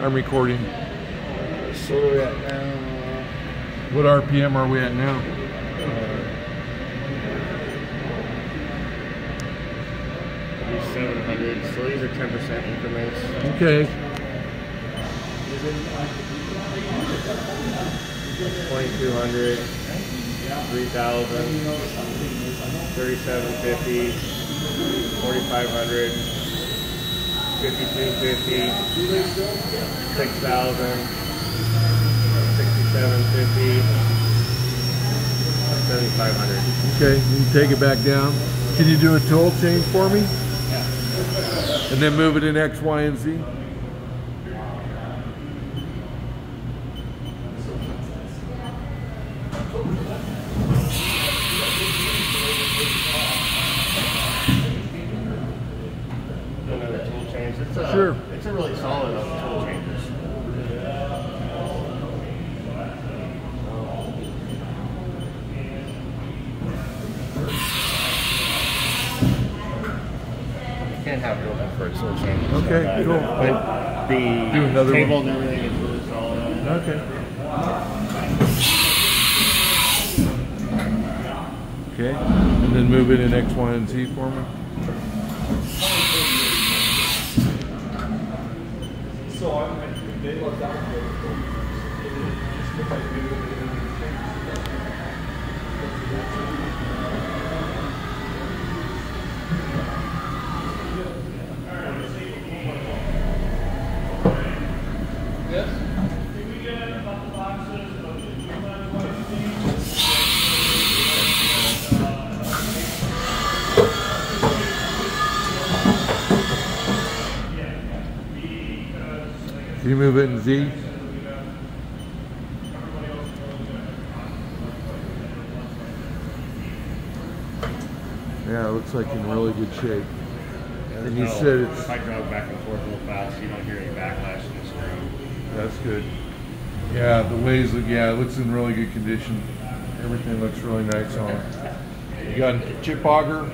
I'm recording. So where are we at now? What RPM are we at now? 700. So these are 10% increments. Okay. 2200, 3000, 3750, 4500, 5250, 6000, 6750, 7500. Okay, you can take it back down. Can you do a tool change for me? Yeah. And then move it in X, Y, and Z? Another tool change. Sure. It's a really solid tool changes. Can't have it open for a tool change. Okay, cool. But the Do another table one. and everything is really solid. Okay. Okay, and then move it in X, Y, and Z for me. Can you move it in Z? Yeah, it looks like in really good shape. And you said it's... If I drove back and forth real fast, you don't hear any backlash in the screen. That's good. Yeah, the ways look, yeah, it looks in really good condition. Everything looks really nice on it. You got a chip auger?